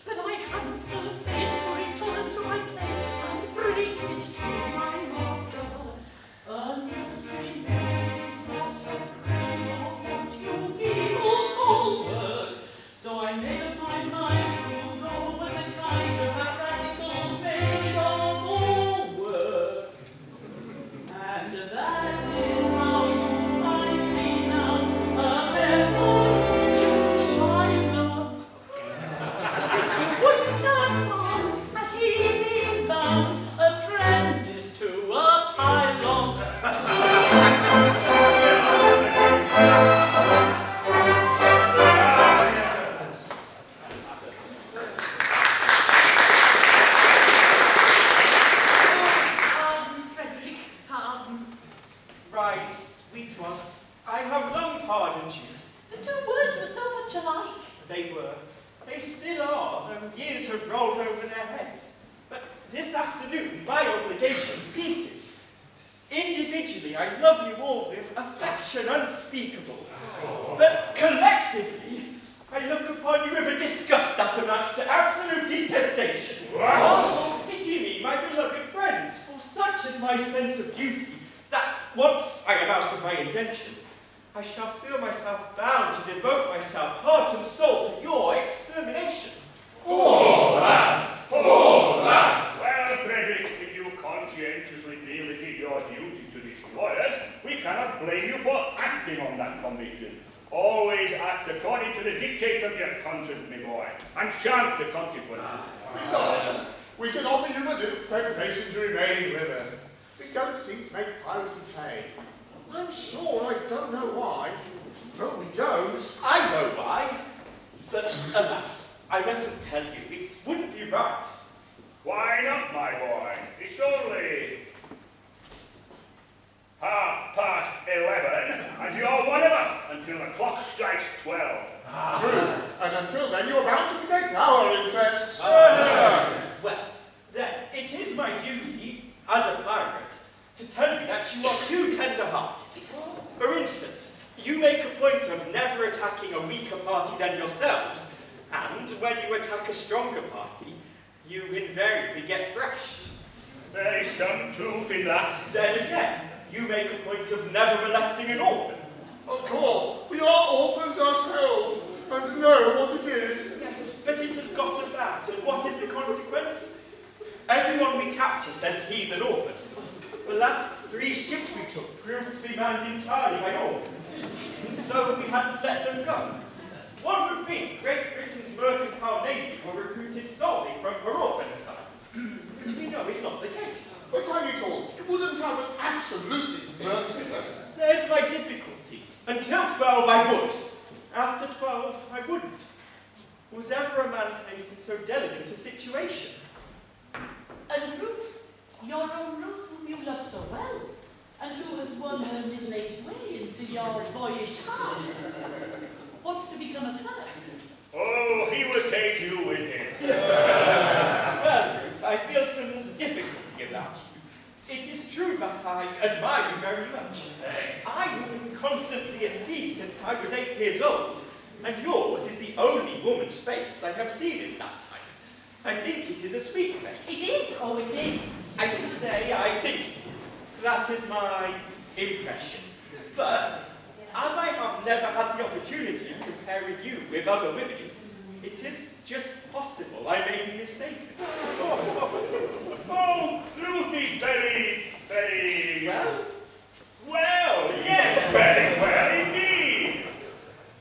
But I hadn't the face to return to my place. afternoon, my obligation ceases. Individually, I love you all with affection unspeakable. But collectively, I look upon you with a disgust that amounts to absolute detestation. Oh, pity me, my beloved friends, for such is my sense of duty, that once I am out of my indentures, I shall feel myself bound to devote myself heart and soul to your extermination. Poor lad! Poor lad! Well, Frederick, if you conscientiously feel it is your duty to destroy us, we cannot blame you for acting on that conviction. Always act according to the dictates of your conscience, my boy, and chant the consequences. Besides, we can offer you a little temptation to remain with us. We don't seem to make piracy pay. I'm sure I don't know why, but we don't. I know why, but alas, I mustn't tell you, it wouldn't be right. Why not, my boy? It's only 11:30, and you're one of us until the clock strikes 12. True, and until then you're bound to protect our interests. Well, then, it is my duty, as a pirate, to tell you that you are too tender-hearted. For instance, you make a point of never attacking a weaker party than yourselves, and when you attack a stronger party, you invariably get thrashed. There is some truth in that. Then again, you make a point of never molesting an orphan. Of course, we are orphans ourselves, and know what it is. Yes, but it has got about, and what is the consequence? Everyone we capture says he's an orphan. The last 3 ships we took proved to be manned entirely by orphans, and so we had to let them go. One would think Great Britain's mercantile navy were recruited solely from her orphan asylums, which we know is not the case. But I mean, you wouldn't have us absolutely merciless. There's my difficulty. Until 12 I would. After 12 I wouldn't. Was ever a man placed in so delicate a situation? And Ruth, your own Ruth whom you love so well, and who has won her middle-aged way into your boyish heart. What's to become of her? Oh, he will take you with him. Well, Ruth, I feel some difficulty about you. It is true that I admire you very much. I have been constantly at sea since I was 8 years old, and yours is the only woman's face I have seen in that time. I think it is a sweet face. It is. Oh, it is. I say I think it is. That is my impression. But, as I have never had the opportunity of comparing you with other women, it is just possible I may be mistaken. Oh, Ruth is very, very... Well? Well, yes, very well indeed.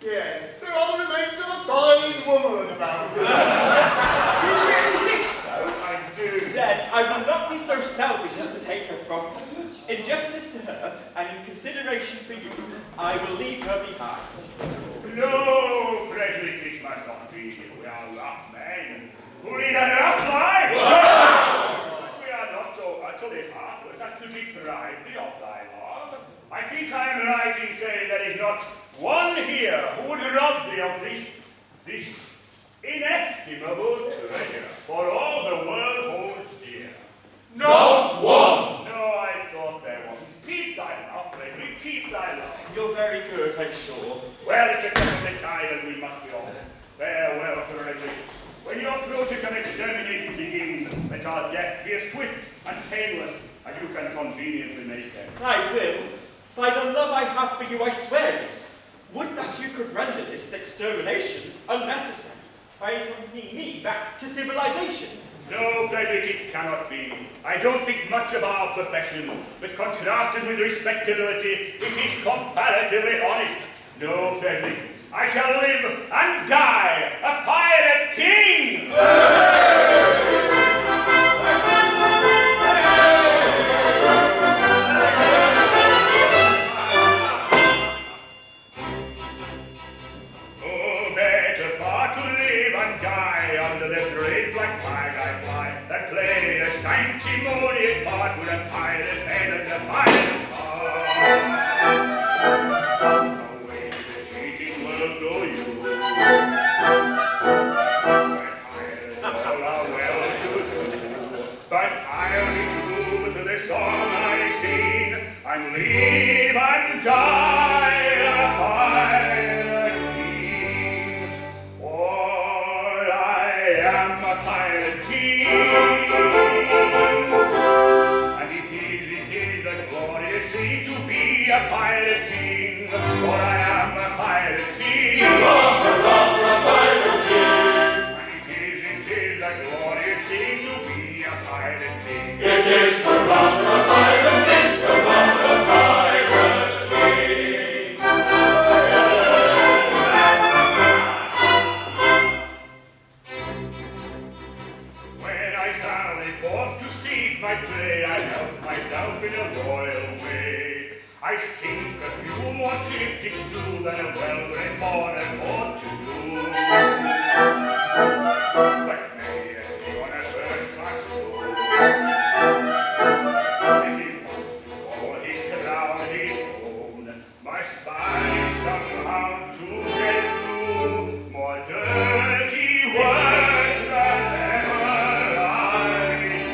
Yes, there are the remains of a fine woman about. Do you really think so? I do. Then I will not be so selfish as to take her from her. In justice to her, and in consideration for you, I will leave her behind. No, Frederick, this must not be. We are rough men who lead a rough life. But we are not so utterly heartless as to deprive thee of thy love. I think I am right in saying there is not one here who would rob thee of this inestimable treasure, for all the world holds dear. Not one! No, I thought there was. Keep thy love, Frederick, keep thy love. You're very good, I'm sure. Well, it's a couple of tide and we must be off. Farewell, Frederick. When your project of extermination begins, let our death be as swift and painless as you can conveniently make them. I will. By the love I have for you, I swear it. Would that you could render this extermination unnecessary by accompanying me back to civilization. No, Frederick, it cannot be. I don't think much of our profession, but contrasted with respectability, it is comparatively honest. No, Frederick, I shall live and die a pirate king! Oh, better far to live and die under the great black flag I fly, than play a sanctimonious part with a pirate head and a pirate heart. Away to the cheating world go you, where pirates all are well to do, but I I'll be true to this song I sing. I'm leave and die a pirate king. For I am a pirate king. And it is a glorious thing to be a pirate king. For I am a pirate king. A pirate king. And it is a glorious thing to be a pirate king. It is the love of a pirate king, the love of a pirate king. When I sally forth to seek my prey, I help myself in a royal way. I sink a few more triptychs through than a well-bred morning ought to do. But may it be on a first-class road. And he wants to call his crown his own, must find somehow to get through more dirty words than ever I knew.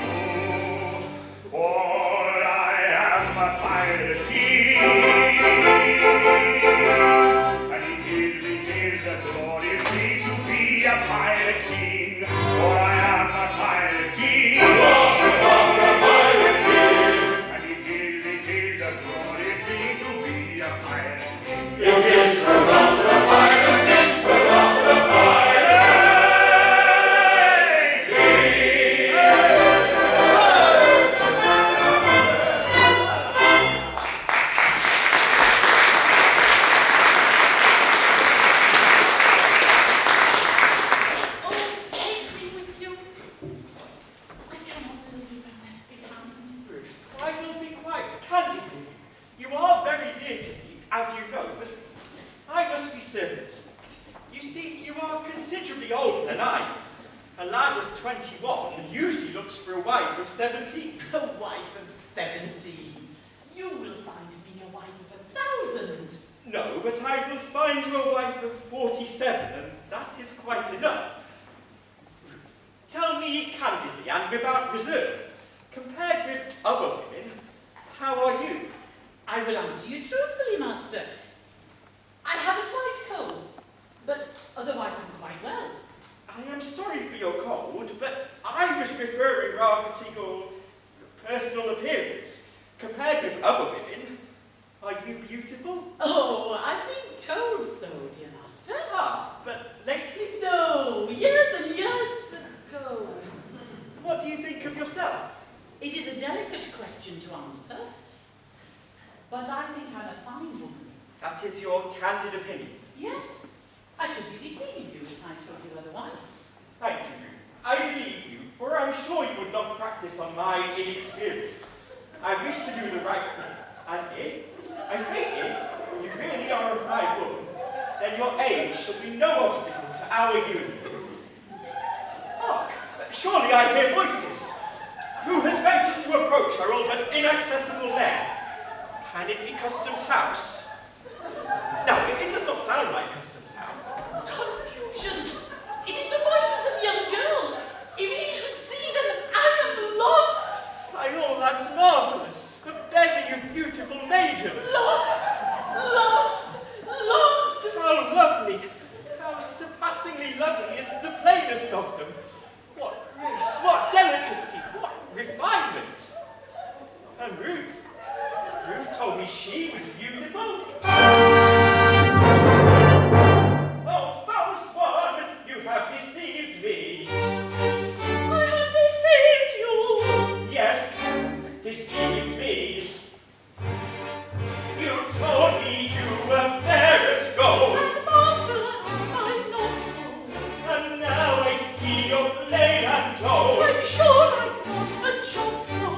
For I am a pirate king, and it is a glorious thing to be a pirate king. For I am a pirate king, and it is a glorious thing to be a pirate king. It is the love of a pirate king, the love of a pirate king. Oh, take me with you. I cannot live if I'm left behind. Ruth, I will be quite candid with you. You are very dear to me, as you know, but I must be circumspect. You see, you are considerably older than I am. A lad of 21 usually looks for a wife of 17. A wife of 17. You will find me a wife of 1,000. No, but I will find you a wife of 47, and that is quite enough. Ruth, tell me candidly and without reserve, compared with other women, how are you? I will answer you truthfully, master. I have a slight cold, but otherwise I'm quite well. I am sorry for your cold, but I was referring rather to your personal appearance. Compared with other women, are you beautiful? Oh, I've been told so, dear master. Ah, but lately? No, years and years ago. What do you think of yourself? It is a delicate question to answer, but I think I'm a fine woman. That is your candid opinion. Yes, I should be deceiving you if I told you otherwise. Thank you, Ruth. I believe you, for I'm sure you would not practice on my inexperience. I wish to do the right thing, and if, I say if, you really are a fine woman, then your age shall be no obstacle to our union. Hark, surely I hear voices. Who has ventured to approach our old but inaccessible lair? Can it be Custom's house? No, it does not sound like Custom's house. Confusion! It is the voices of young girls. If he should see them, I am lost. By all that's marvellous. But Bevan, you beautiful maidens. Lost! Lost! Lost! How lovely, how surpassingly lovely is the plainest of them. What grace, what delicacy, what refinement. And Ruth told me she was beautiful. Oh, false one, you have deceived me. I have deceived you. Yes, deceived me. You told me you were fair as gold. And master, I'm not so. And now I see you're plain and told. I'm sure I'm not a job so.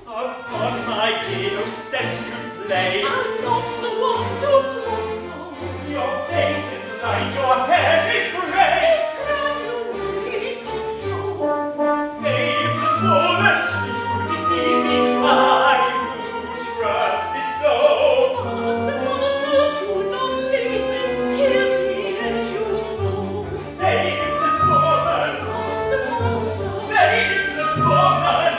Upon my innocence you play. I'm not the one to plot so. Your face is light, your hair is grey. It's gradually got so. Faithless woman, to deceive me, I who trusted so. Master, do not leave me. Hear me ere you go. Faithless woman, Master, faithless woman,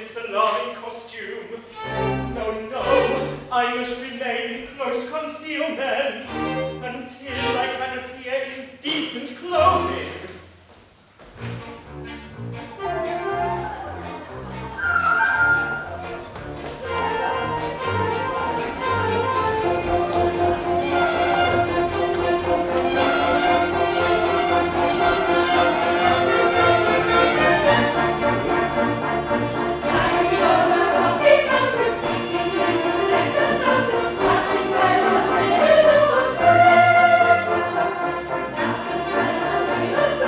this alarming costume. No, no, I must remain in close concealment until I can appear in decent clothing. Passing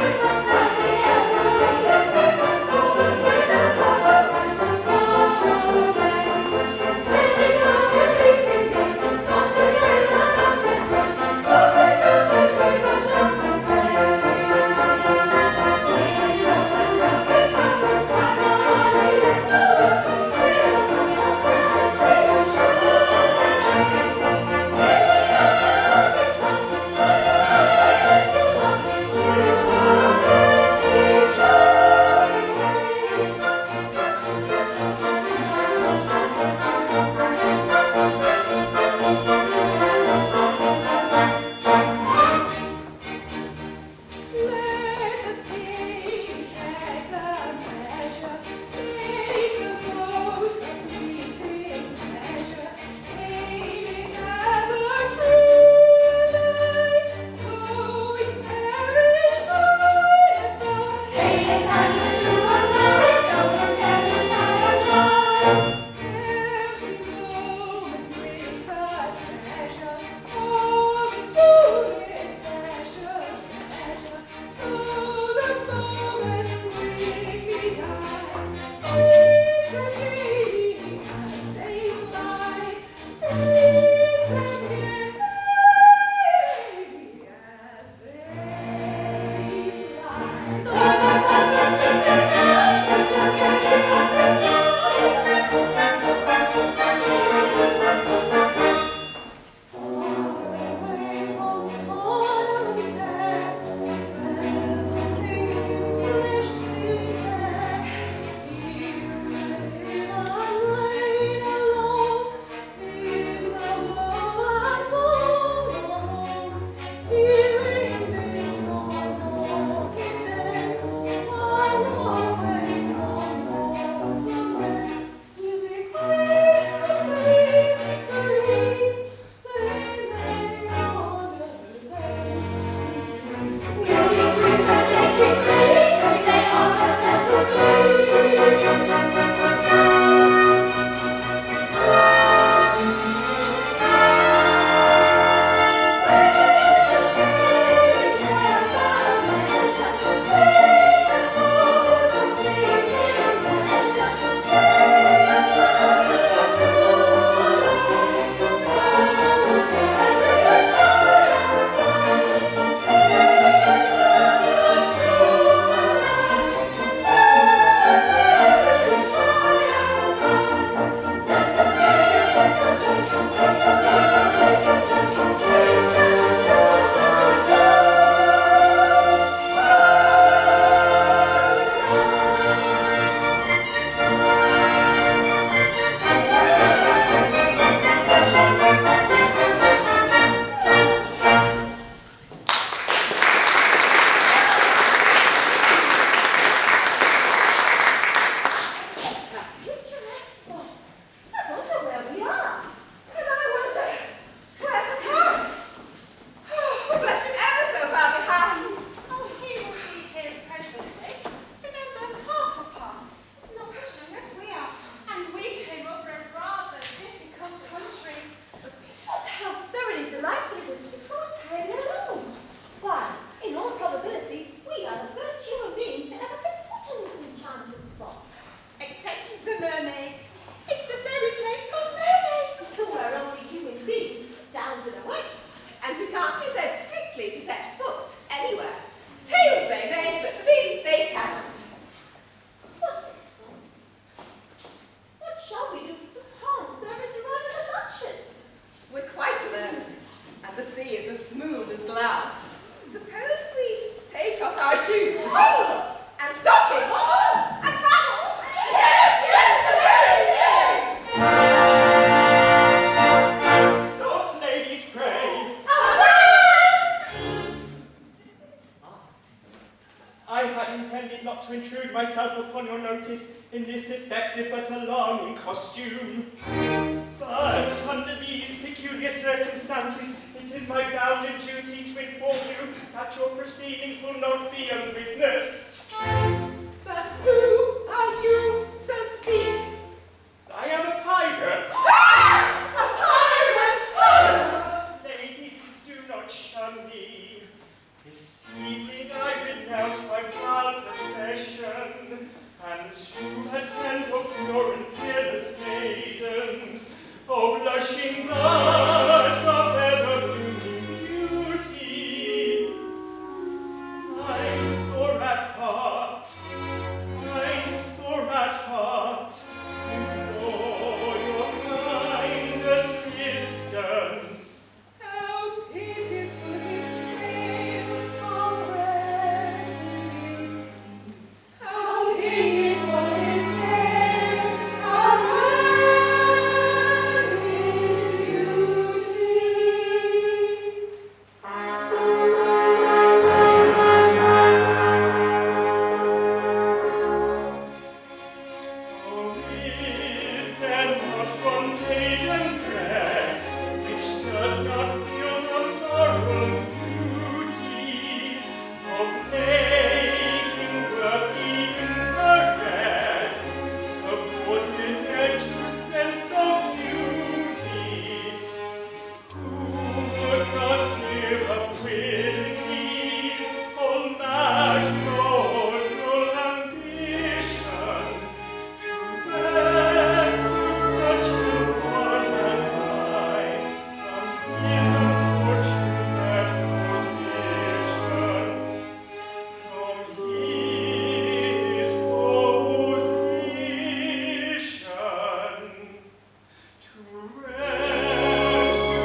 effective but alarming costume. But under these peculiar circumstances, it is my bounden duty to inform you that your proceedings will not be unwitnessed. But who are you, so speak? I am a pirate. A pirate! Ladies, do not shun me. This evening I renounce my foul profession, and to attend of pure and fearless maidens, O blushing buds of ever-blooming beauty. I'm sore at heart, I'm sore at heart, to implore your kind assistance. How pitiful his trail, how rare his beauty. How pitiful his trail, how rare his beauty. Oh, is there not one maiden breast which does not feel the moral beauty of making worthy interest, support with their true sense of duty? Who would not give up willingly all matrimonial ambition to rescue such an one as I from his unfortunate position? From his position. To rescue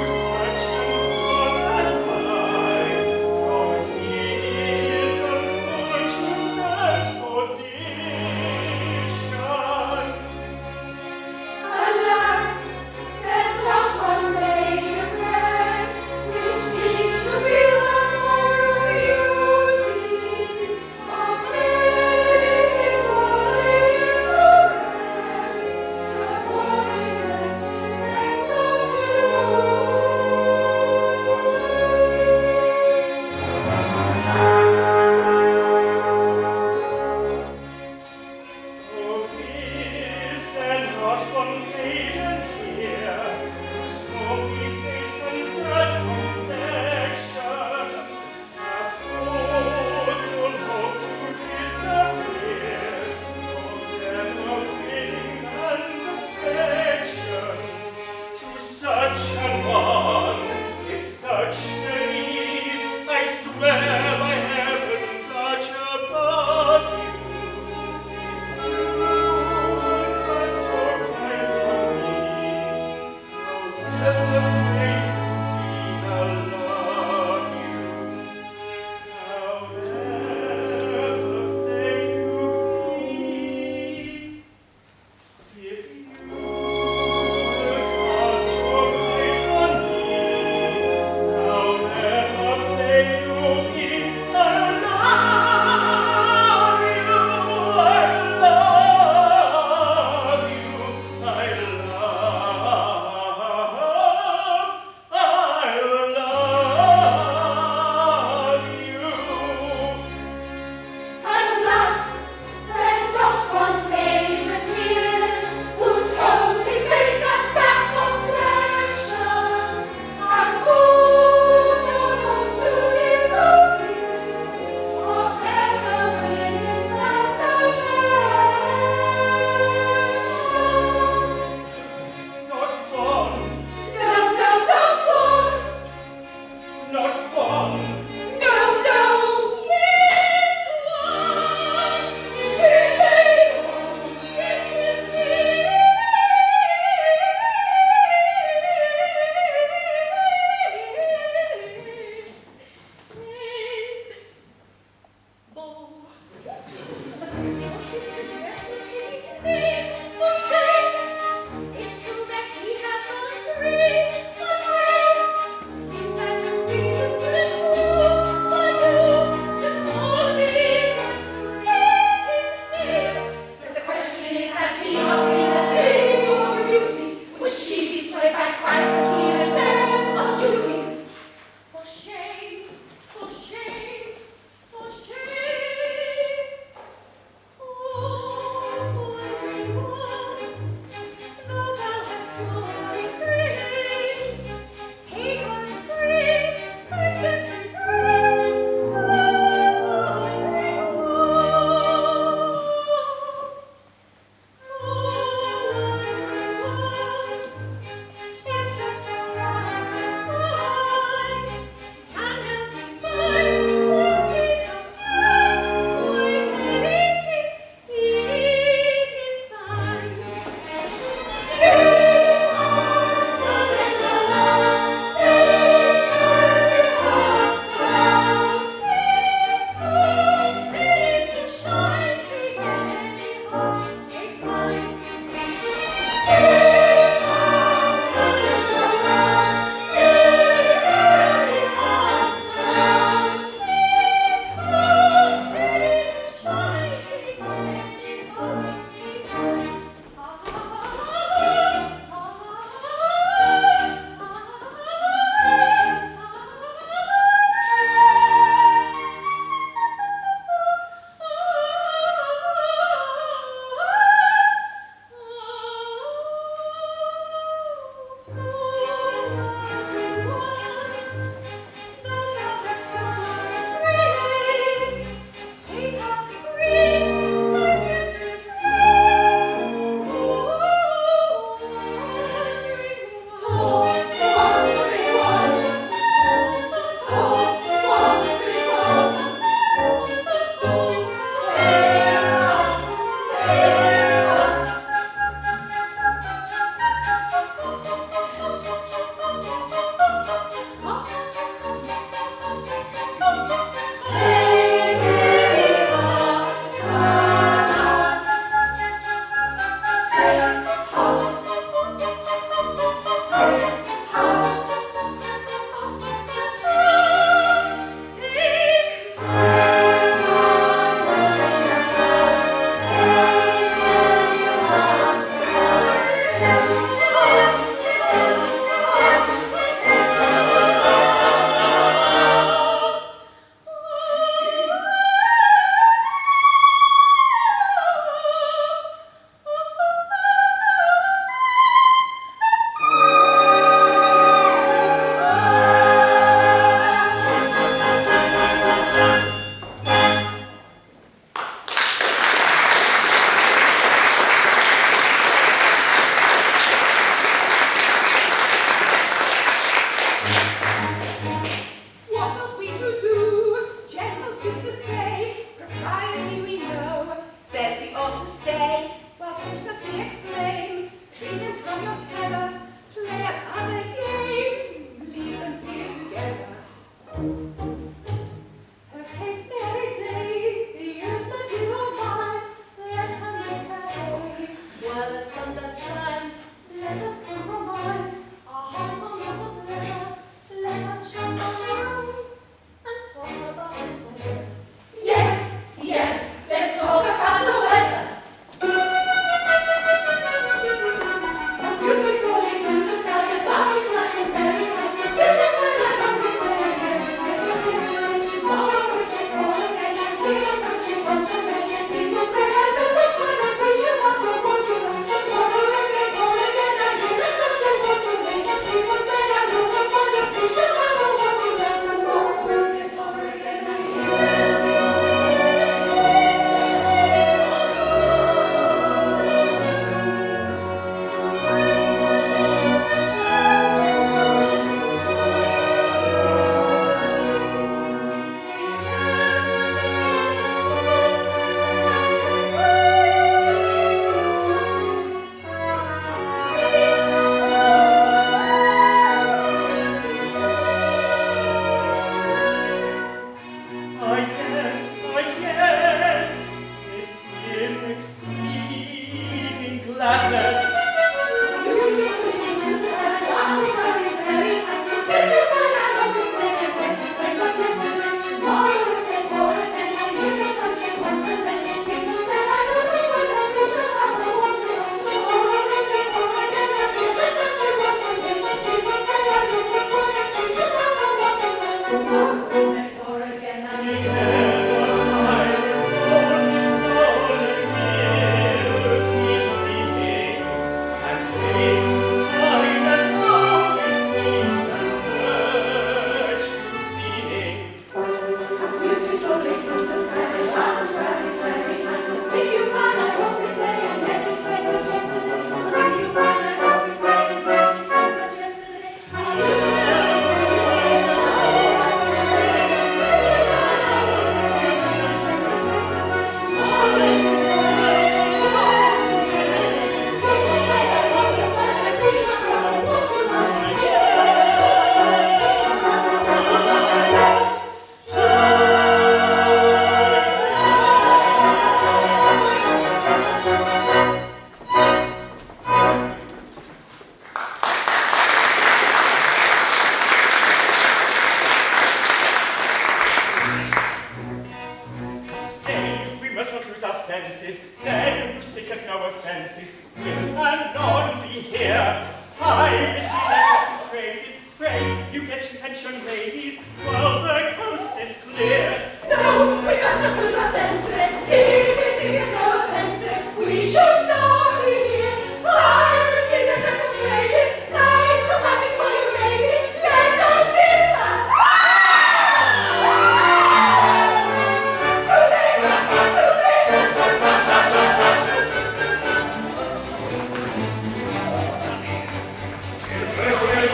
such an one as I from his unfortunate position. Alas, there's not one maiden breast which seems to feel the moral beauty of making worthy interest, supporting that sense of Oh, is there not one maiden here whose homely face and bright complexion hath caused all hope to disappear from ever-winning man's affection? To such an one, if such there be, I swear by heavens arch above you, cast your eyes on me, however may you be, I'll love you. However may you be, if you cast your eyes on me, however may you be, I'll love you, I'll love you, I'll love you. Alas, there's not one maiden here who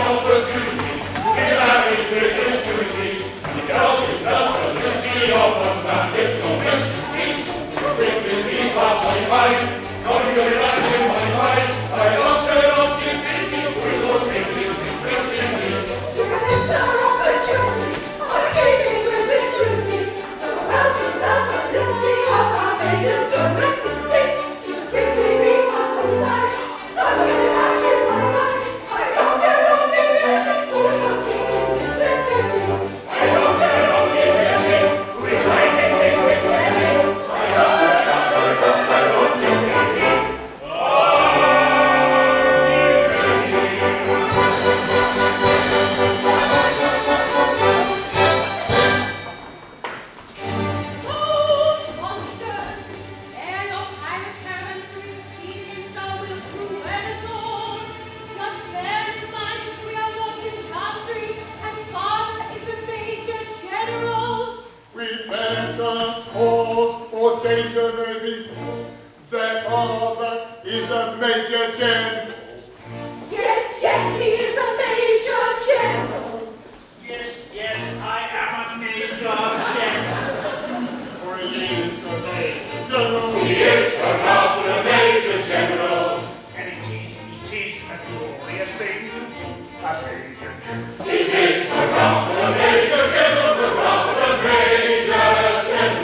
Opportunity, a Major General. Yes, yes, he is a Major General. Yes, yes, I am a Major General. For he is a Major General. He is a powerful Major General. And it is a glorious thing, a Major General. It is a powerful Major General, the powerful Major General.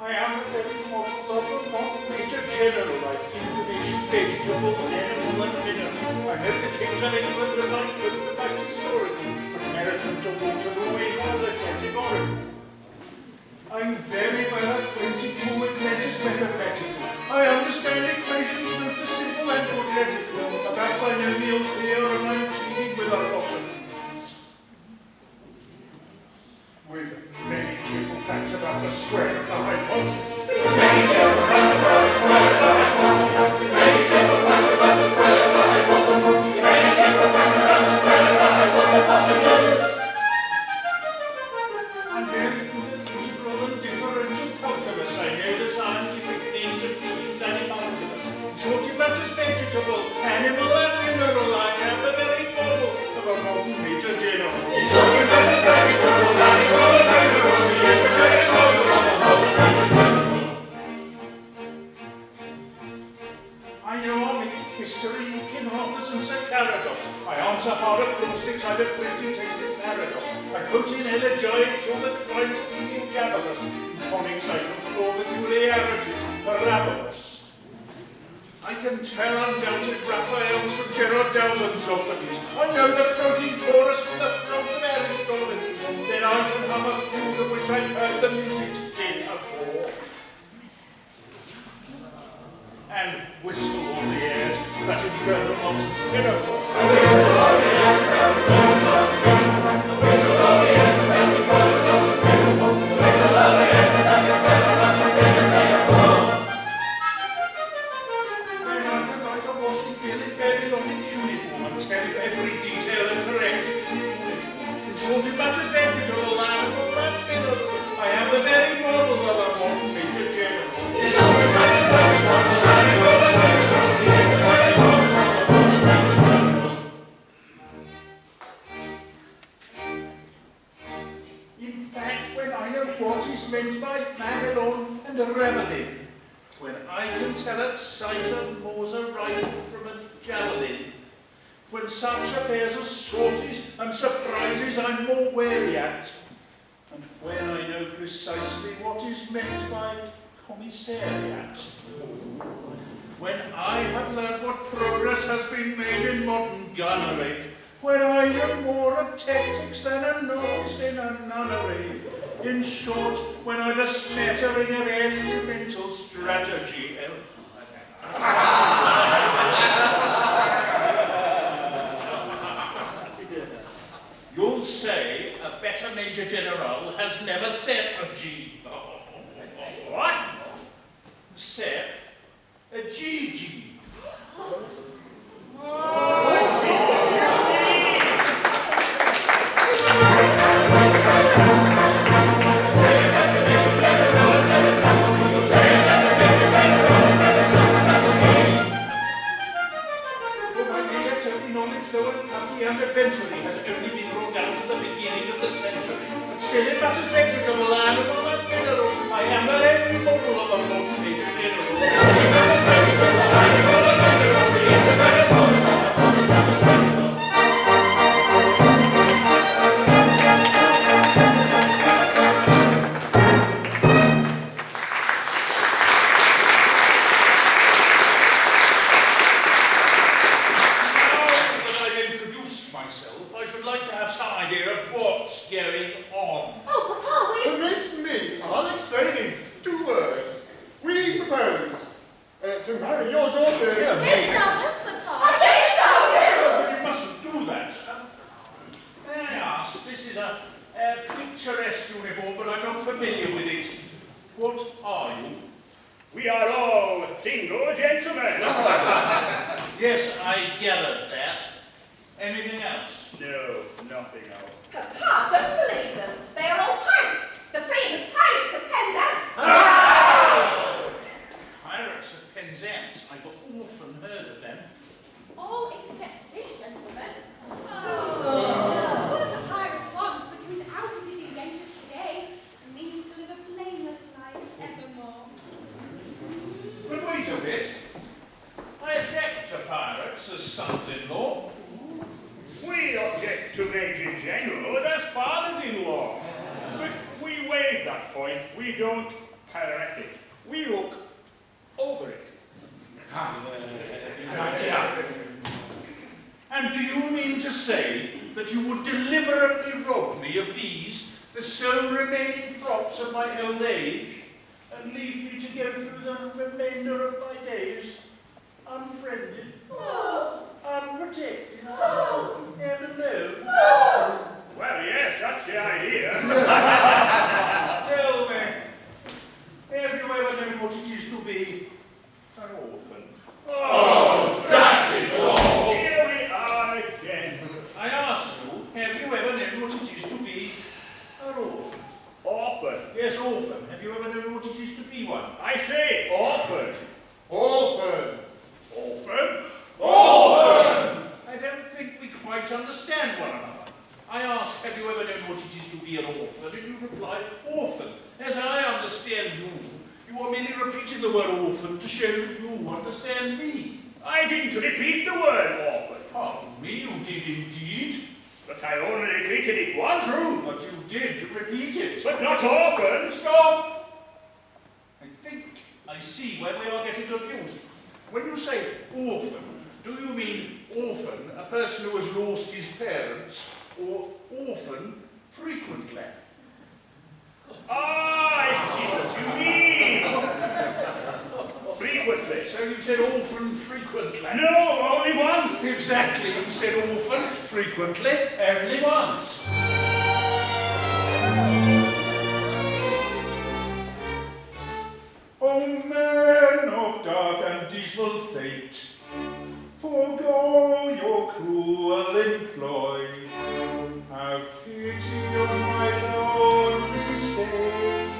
I am the very model of a modern Major General, like information, vegetable, animal, and mineral. I know the kings of England would like to provide historical, but Americans are water away all the category. I'm very well acquainted too with letters mathematical. I understand equations both the simple and quadratical, about binomial theorem I'm teaming with a rocket. With many cheerful facts about the square of the hypotenuse. Many cheerful facts about the square of the hypotenuse. Many cheerful facts about the square of the hypotenuse. Many cheerful facts about the square of the hypotenuse. I'm very good at integral and differential calculus. I know the scientific names of beings and calculus. Short in matters vegetable, animal and mineral. I am the very model of a modern Major General. Short in matters vegetable, animal and mineral. He is the very model of a modern Major General. I know Armitic history, King Arthur's and Sir Caradoc. I answer hard acrostics, I have plenty tasted paradox. I quote in elegiacs all the crimes being gabalus. In conics I can floor the peculiarities, parabolus. I can tell undoubted Raphaels from Gerard Dow's and Zoophanes. I know the croaking chorus from the front of Aristophanes. Then I can hum a fugue of which I've heard the music's din afore. And whistle on the airs that infernal nonsense pinafore. Whistle on the airs that infernal nonsense pinafore. Whistle on the airs that infernal nonsense pinafore. Whistle on the airs that infernal nonsense pinafore. Then I can write a washing bill in Babylonic uniform and tell you every detail of correct is uniform. In short, it matters vegetable, animal, and mineral. I am the very model of a modern Major General. In short, it matters vegetable, animal, and mineral. He is the very model of a modern Major General. In fact, when I know what is meant by Mamelon and a Ravelin, when I can tell at sight a Mauser rifle from a javelin, when such affairs as sorties and surprises I'm more wary at, and when I know precisely what is meant by commissariat, when I have learned what progress has been made in modern gunnery, when I know more of tactics than a novice in a nunnery, in short, when I've a smattering of elemental strategy. You'll say a better Major General has never set a G. What? Set a GG. And eventually has only been brought down to the beginning of the century. But still it matters vegetable, animal, and mineral. I am the very model of a modern Major General. Vegetable, animal, and mineral. He is the very model of a modern Major General. To marry your daughters. Against our wills, Papa. Against our wills! But you mustn't do that. May I ask, this is a picturesque uniform, but I'm not familiar with it. What are you? We are all single orphan. Yes, I gathered that. Anything else? No, nothing else. Papa, don't believe them. They are all pirates. The famous pirates of Penzance. Pirates of Penzance. I've often heard of them. All except this gentleman. Oh. Was a pirate once, but who's out of his indentures today and means to live a blameless life evermore. But wait a bit. I object to pirates as sons-in-law. We object to Major General as fathers-in-law. But we waive that point. We don't harass it. We look over it. An idea. And do you mean to say that you would deliberately rob me of these, the sole remaining props of my old age, and leave me to go through the remainder of my days unfriended, unprotected, and alone? Well, yes, that's the idea. Tell me, have you ever known what it is to be an orphan? Oh, dash it all! Here we are again. I ask you, have you ever known what it is to be an orphan? Orphan. Yes, orphan. Have you ever known what it is to be one? I say orphan. Orphan. Orphan? Orphan. I don't think we quite understand one another. I ask, have you ever known what it is to be an orphan? And you reply, orphan. As I understand you, you are merely repeating the word orphan to show that you understand me. I didn't repeat the word orphan. Pardon me, you did indeed. But I only repeated it once. True, but you did repeat it. But not orphan. Stop! I think I see where we are getting confused. When you say orphan, do you mean orphan, a person who has lost his parents, or orphan frequently? Ah, I see what you mean. Frequently. So you said orphan frequently? No, only once. Exactly, you said orphan frequently, only once. O man of dark and dismal fate, forego your cruel employ. Have pity on my lonely state.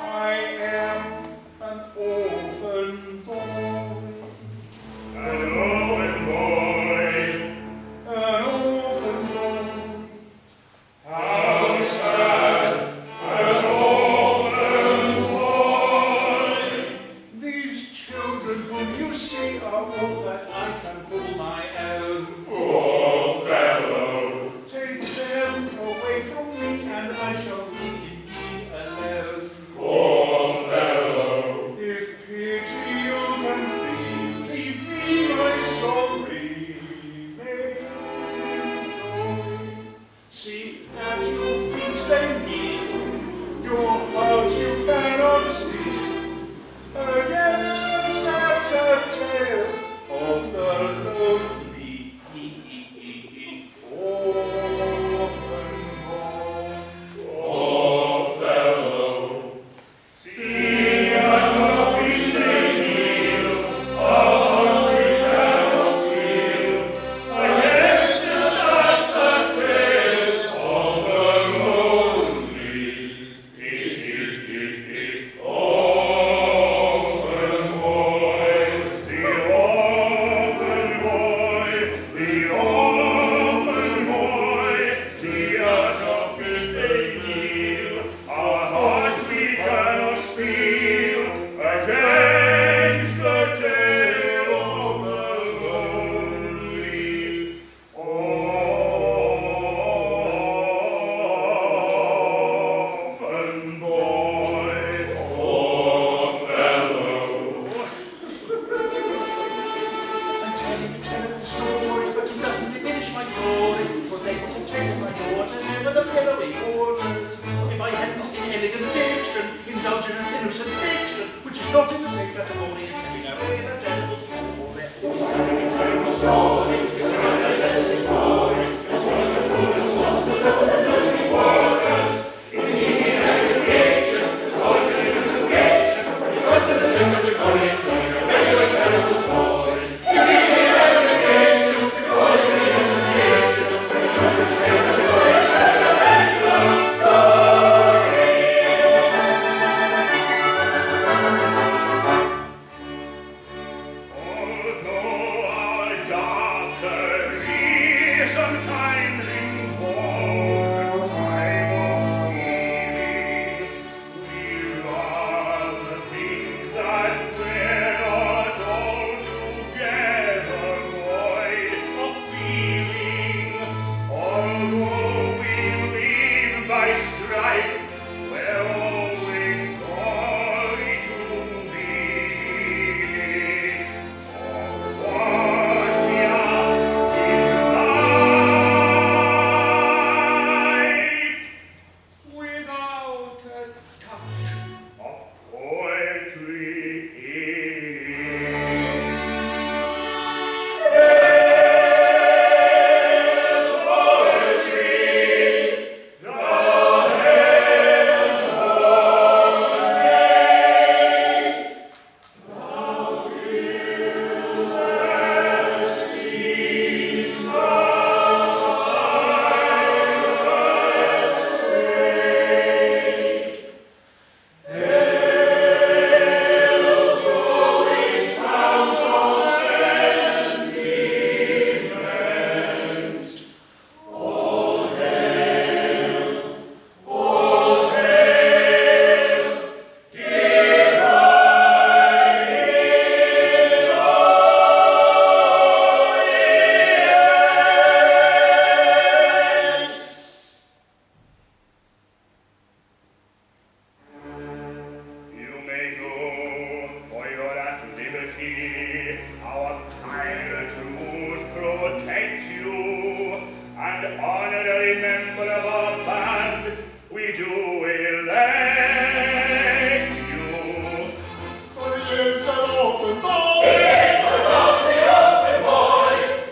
I am an orphan boy. An orphan boy. An orphan boy. How sad. An orphan boy. These children whom you see are all that I can call my own. Poor fellow. Take them away from me and I shall be indeed alone. Poor fellow. If pity you can feel, leave me my story. Make me joy. See, at your feet they kneel, your hearts you cannot see. Against the sad, sad tale of the lonely orphan boy. Poor fellow. See at your feet they kneel, our hearts we cannot seal, against the sad, sad tale of the lonely orphan boy. The orphan boy, the orphan boy. See at your feet they kneel, our hearts we cannot steal, against the tale of the lonely orphan boy. Poor fellow. I'm telling a terrible story, but it doesn't diminish my glory. For they would have taken my daughters over the pillowy waters. If I hadn't in elegant diction indulged in an innocent fiction, which is not in the same category as telling a regular terrible story. It's sometimes involved a crime of stealing. We rather think that we're not altogether void of feeling, although we live by strife. We're always sorry to be for what we are in life, without a touch of poetry in You may go, for you're at liberty. Our pirate would protect you, and honorary member of our band, we do elect you. For he is an orphan boy.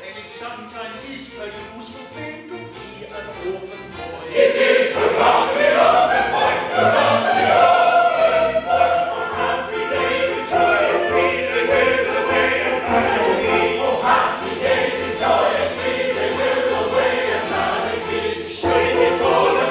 And it sometimes is a useful thing to be an orphan boy. It is the rock of the orphan boy, the rock of the orphan boy. Oh, happy day, joyous be they will away and marry. Oh, happy day, joyous be they will away and marry. Surely before the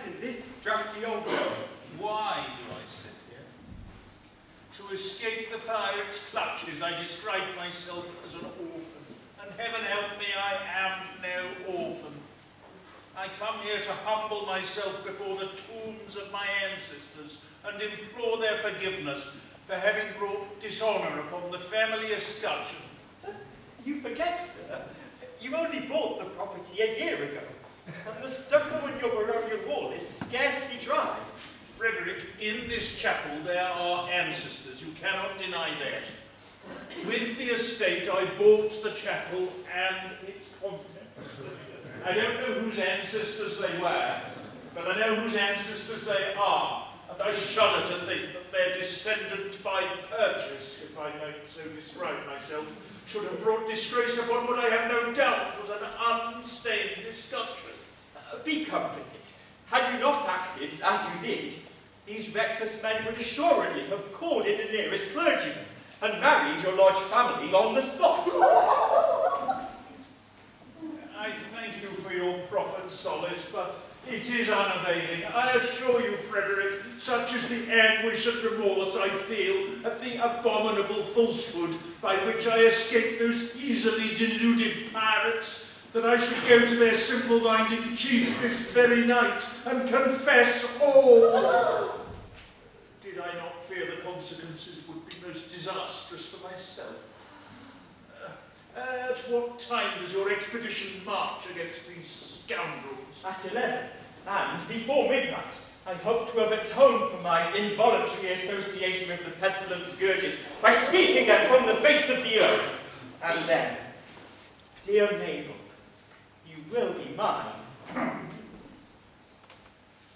in this drafty old room? Why do I sit here? To escape the pirates' clutches, I described myself as an orphan. And heaven help me, I am no orphan. I come here to humble myself before the tombs of my ancestors and implore their forgiveness for having brought dishonour upon the family escutcheon. You forget, sir, you only bought the property a year ago, and the stucco on your baronial wall is scarcely dry. Frederick, in this chapel there are ancestors, you cannot deny that. With the estate I bought the chapel and its contents. I don't know whose ancestors they were, but I know whose ancestors they are, and I shudder to think that their descendant by purchase, if I might so describe myself, should have brought disgrace upon what I have no doubt was an unstained escutcheon. Be comforted. Had you not acted as you did, these reckless men would assuredly have called in the nearest clergyman and married your large family on the spot. I thank you for your proffered solace, but it is unavailing. I assure you, Frederick, such is the anguish and remorse I feel at the abominable falsehood by which I escaped those easily deluded pirates, that I should go to their simple-minded chief this very night and confess all. Did I not fear the consequences would be most disastrous for myself? At what time does your expedition march against these scoundrels? At 11, and before midnight, I hope to have atoned for my involuntary association with the pestilent scourges by sweeping them from the face of the earth. And then, dear Mabel, you will be mine.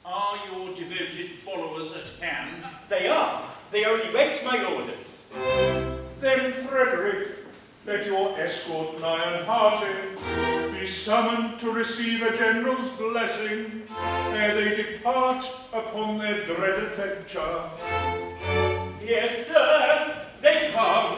Are your devoted followers at hand? They are. They only wait my orders. Then, Frederick, let your escort, lion-hearted, be summoned to receive a general's blessing ere they depart upon their dread adventure. Dear sir, they come.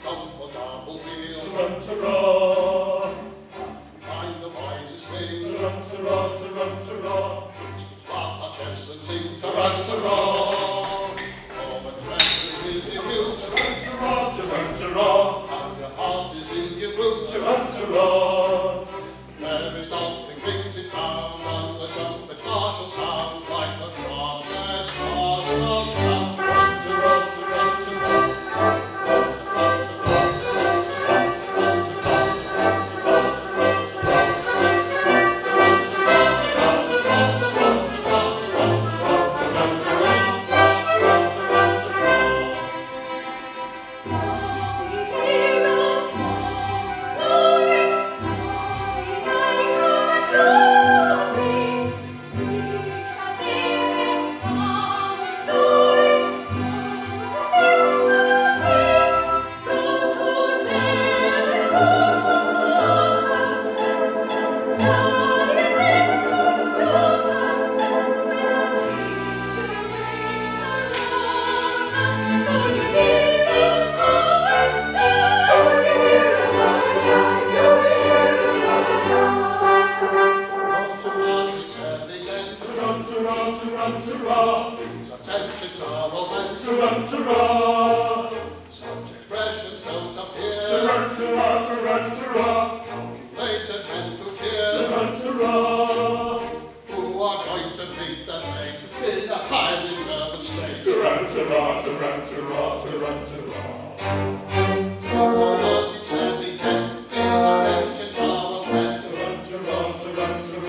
Comfortable field. Find the wisest thing. Clap our chests and sing. Oh, but frankly with your guilt. And your heart is in your boot. There is nothing brings it down, and the trumpet martial sound like the trumpet's martial sound. Such expressions don't appear. Calculated men to cheer. Who are going to meet their fate in a highly nervous state. Entourage, it's evident, these attentions are all meant. Forever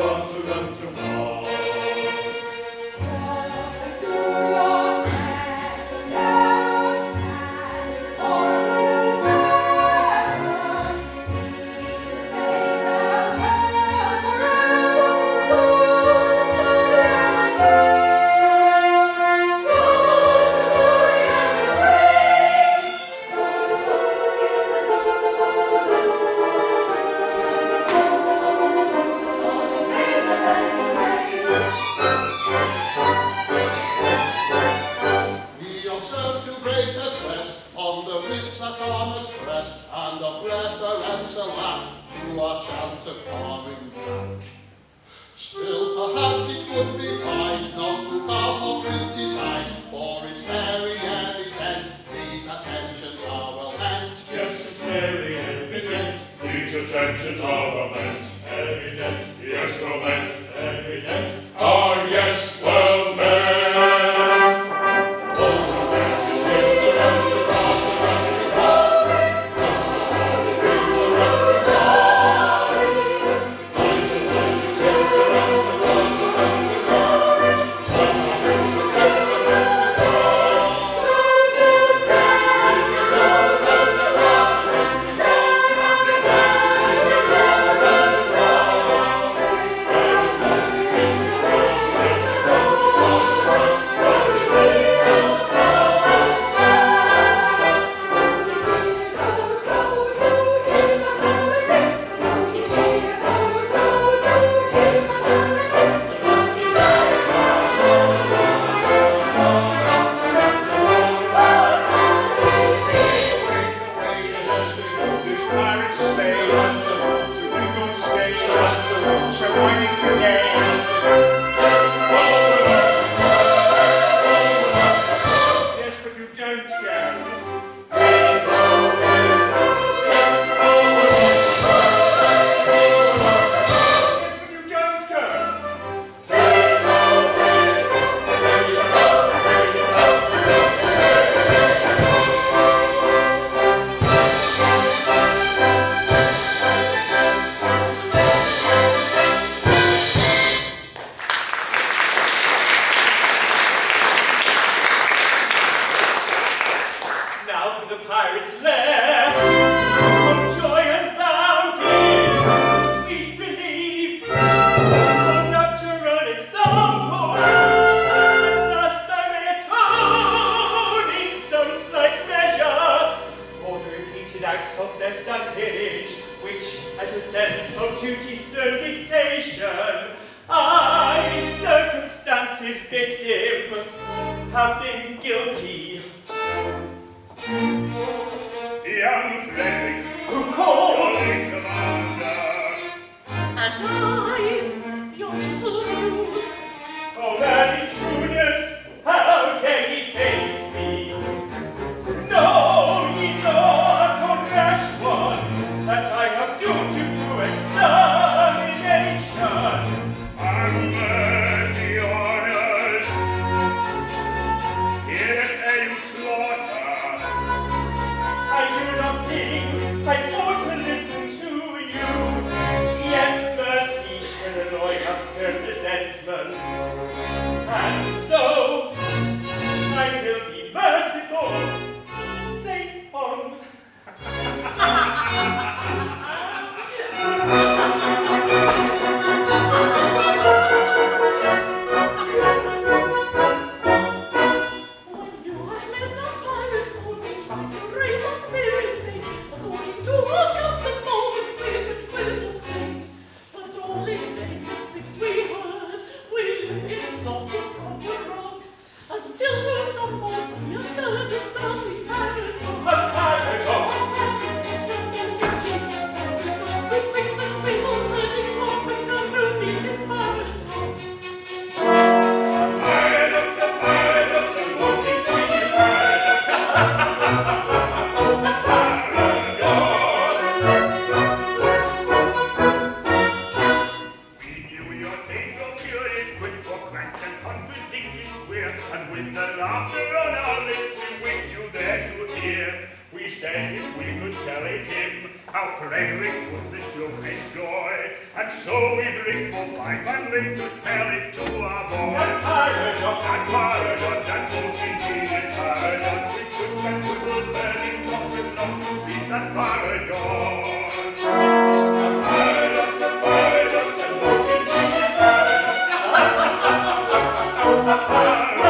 have been guilty. Young Frederick, Who calls? your commander. And I, your little Ruth, Oh, that intruders, how dare ye face me? Know ye not, O rash ones, that I have doomed you to extermination? Have mercy on us. Here is you slaughter. I do not think I ought to listen to you, yet mercy should annoy us to resentment. And so, I will be merciful. Say on. when you have left our pirate port, we try to raise our spirits, mate, according to our custom, more than quibble fate. But all in vain, the quips we heard, we lay in salt upon the rocks, until to some morning occurred the startling paradox. A paradox. And most ingenious paradox, with quips and quibbles, hurling thoughts, bring down to me this paradox. Paradox, a paradox, a most ingenious paradox. A paradox. We knew your taste of curious, quick for crank and contradiction queer, and with the laughter on our lips, we wished you there to hear. We said if we could tell it him, how Frederick would the joke enjoy, and so we've written for 500 to tell it to our boy. A paradox. That paradox, that most ingenious paradox, with quick and quibble turning off with not to beat that paradox. A paradox, a paradox, a most ingenious paradox. A paradox.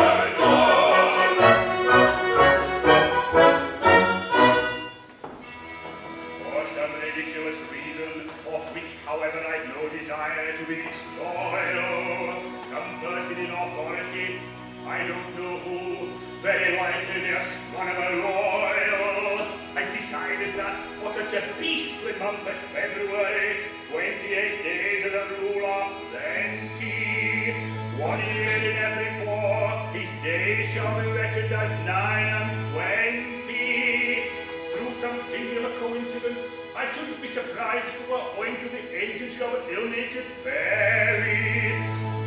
For some ridiculous reason, of which, however, I've no desire to be disloyal, some person in authority, I don't know who, very likely the astronomer royal, has decided that for such a beastly month as February, 28 days of the rule of plenty, 1 year in every 4, his days shall be reckoned as 9 and 20. Through some singular coincidence, I shouldn't be surprised if we were owing to the agency of an ill-natured fairy.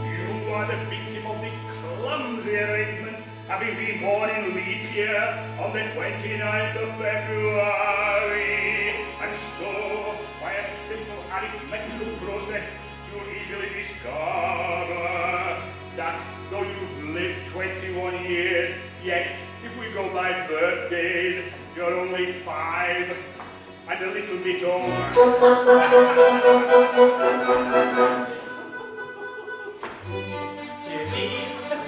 You are the victim of this clumsy arrangement, having been born in leap year on the 29th of February. And so, by a simple arithmetical process, you'll easily discover that though you've lived 21 years, yet, if we go by birthdays, you're only 5 and a little bit over. Dear me,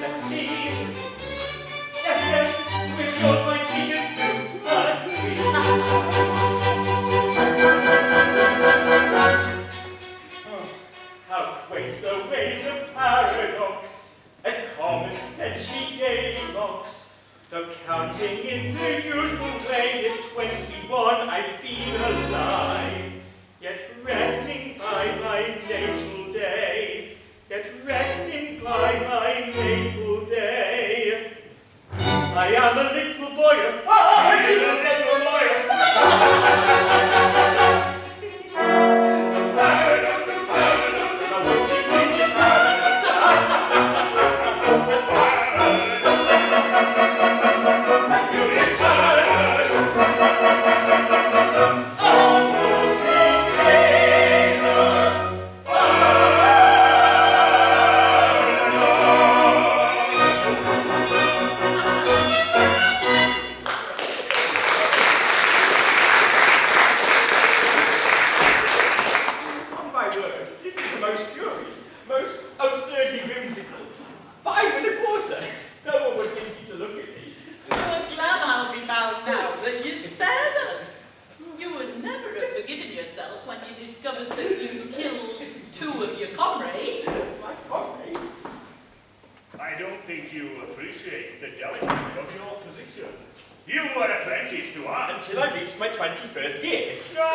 let's see. Yes, with yours my fingers do agree. Oh, how quaint the ways of paradox, and common sense she gaily mocks. Though counting in the usual way is 21, I feel alive. Yet reckoning by my natal day, I am a little boy of 5. He's a little lawyer. A paradox, and a most ingenious paradox. A curious paradox. Almost ingenious paradox. think you appreciate the delicacy of your position. You were apprenticed to us. Until I reached my 21st year. No.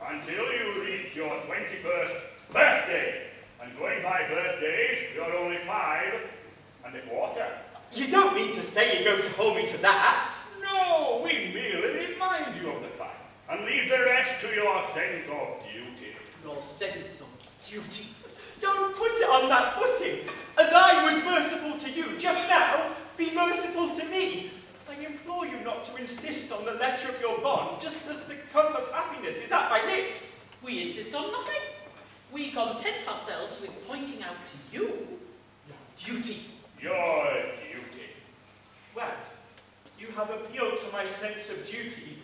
Until you reach your 21st birthday. And going by birthdays, you're only 5 1/4. You don't mean to say you're going to hold me to that? No, we merely remind you of the fact and leave the rest to your sense of duty. Your sense of duty. Don't put it on that footing. As I was merciful to you just now, be merciful to me. I implore you not to insist on the letter of your bond just as the cup of happiness is at my lips. We insist on nothing. We content ourselves with pointing out to you your duty. Your duty. Well, you have appealed to my sense of duty,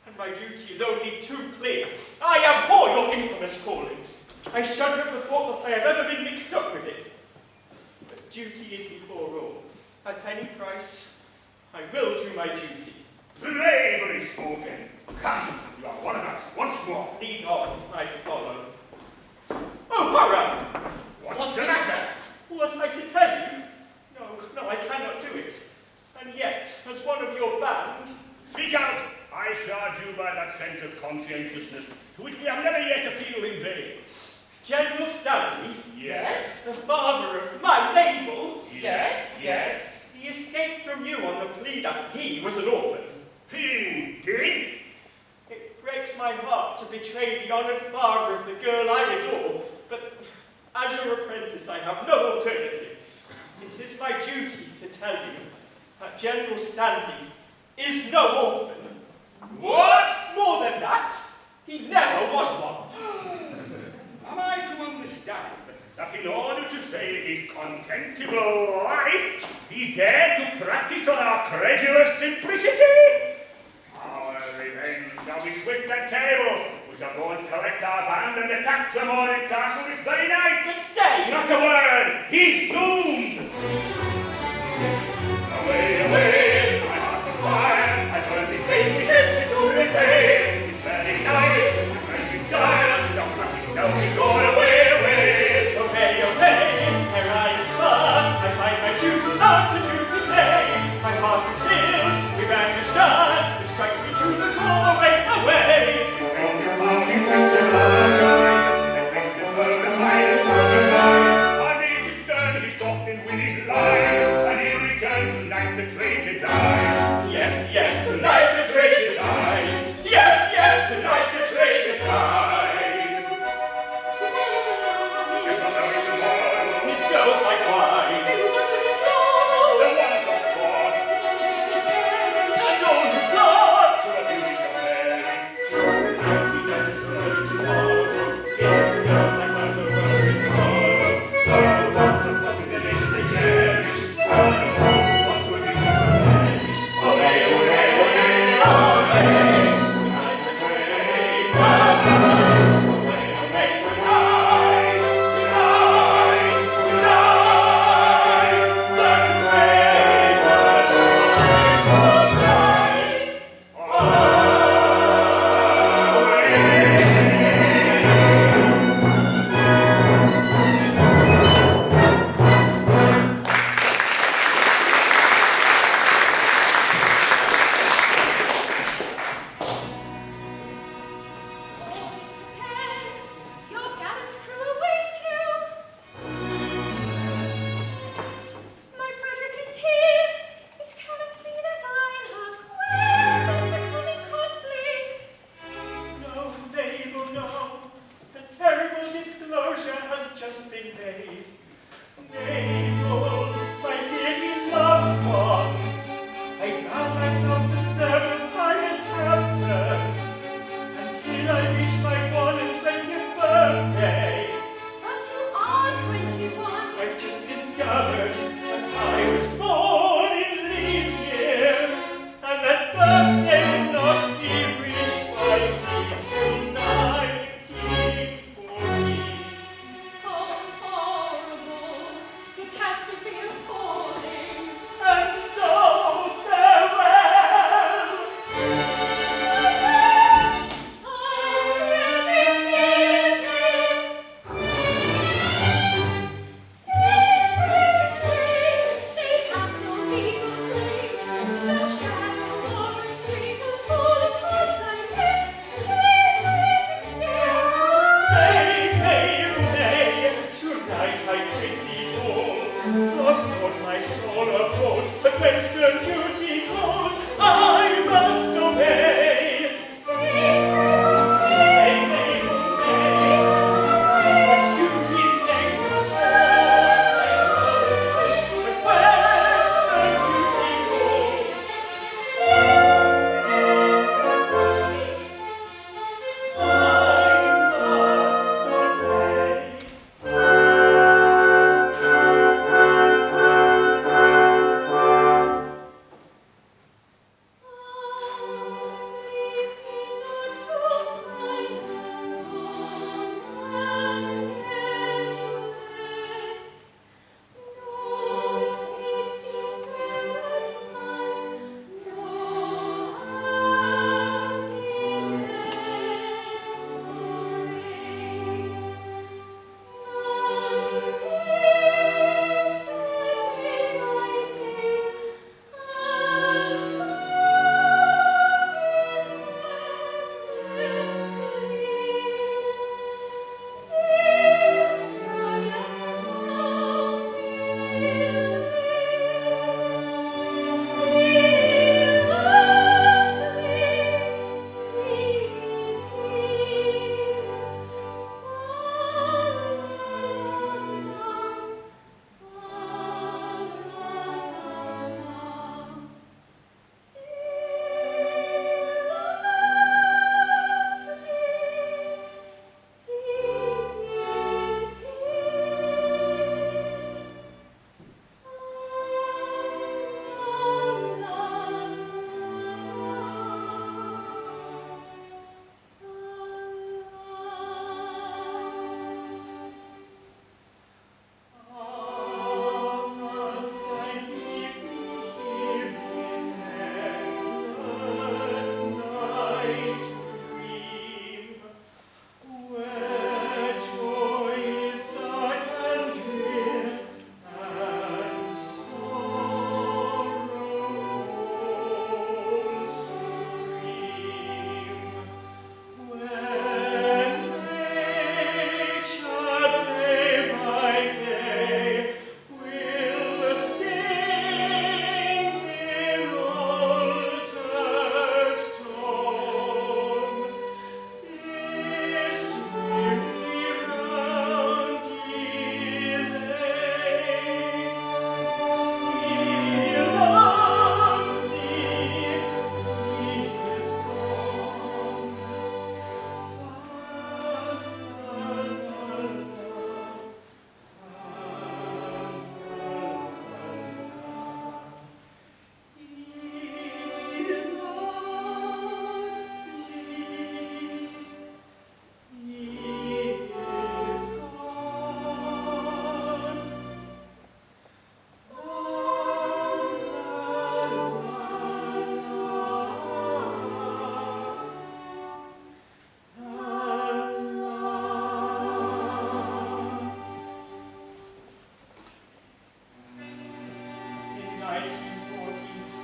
and my duty is only too clear. I abhor your infamous calling. I shudder at the thought that I have ever been mixed up with it. But duty is before all. At any price, I will do my duty. Bravely spoken. Come, you are one of us once more. Lead on, I follow. Oh, horror! What's the matter? What I to tell you? No, I cannot do it. And yet, as one of your band... Speak out! I charge you by that sense of conscientiousness to which we have never yet appealed in vain. General Stanley, Yes. the father of my Mabel, Yes. he escaped from you on the plea that he was an orphan. He did? It breaks my heart to betray the honoured father of the girl I adore, but as your apprentice I have no alternative. It is my duty to tell you that General Stanley is no orphan. What? More than that, he never was one. Am I to understand that in order to save his contemptible life, he dared to practice on our credulous simplicity? Our revenge shall be swift and terrible. We shall go and collect our band and attack Tremorne Castle this very night. But stay! Not a word! He's doomed! Away, my heart's on fire. I turn this face to repay. It's very night, I'm breaking style. Don't practice yourself, you're going away. Ere I is far, I find my duty not to do today. My heart is filled with anger stern, which strikes me to the core. Away! I need to stern his dolphin with his line, and he'll return tonight the traitor dies. Yes, tonight the traitor dies. Yes, tonight the traitor dies. Yes, I'll tell you tomorrow. His girls likewise. The one of God, And all the blood. to the beauty of Mary. And he does his early tomorrow. His girls likewise will run in sorrow. Oh, once of what in the nations they cherish. Oh, once would be to perish. Away. Tonight the traitor dies. Away, tonight. The traitor dies tonight. Your gallant crew await you. My Frederick in tears, it cannot be that Lionheart quails at the coming conflict. No, Mabel, no. A terrible disclosure has just been made. Mabel, my dearly loved one, I bound myself to serve the pirate captain until I reach my 21st birthday. But you are 21. I've just discovered that I was born in leap year, and that birthday will not be reached by me till 1940. Oh, horrible catastrophe appalling. And so farewell. Still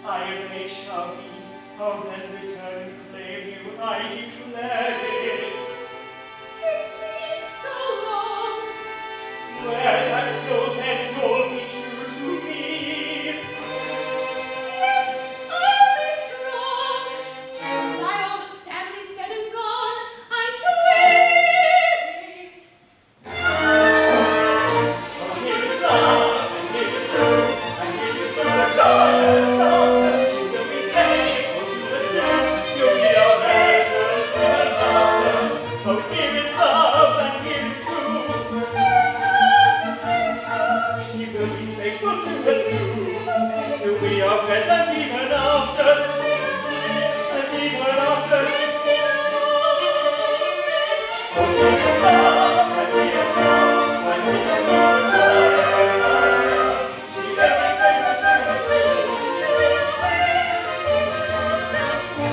I shall be. I'll then return and claim you, I declare it. It seems so long. Swear that till then you'll be true to me. Yes, I'll be strong. By all the Stanleys dead and gone, I swear it. For here is love, and here is true, and here is true, the joy that's love, that she will be faithful to the sin, till we are ready to the laughter. For here is love, and here is true. She will be faithful to us till we are wed, and even after, and even after. For here is love, and here is true, and here is true, the joy is love. She will be faithful to us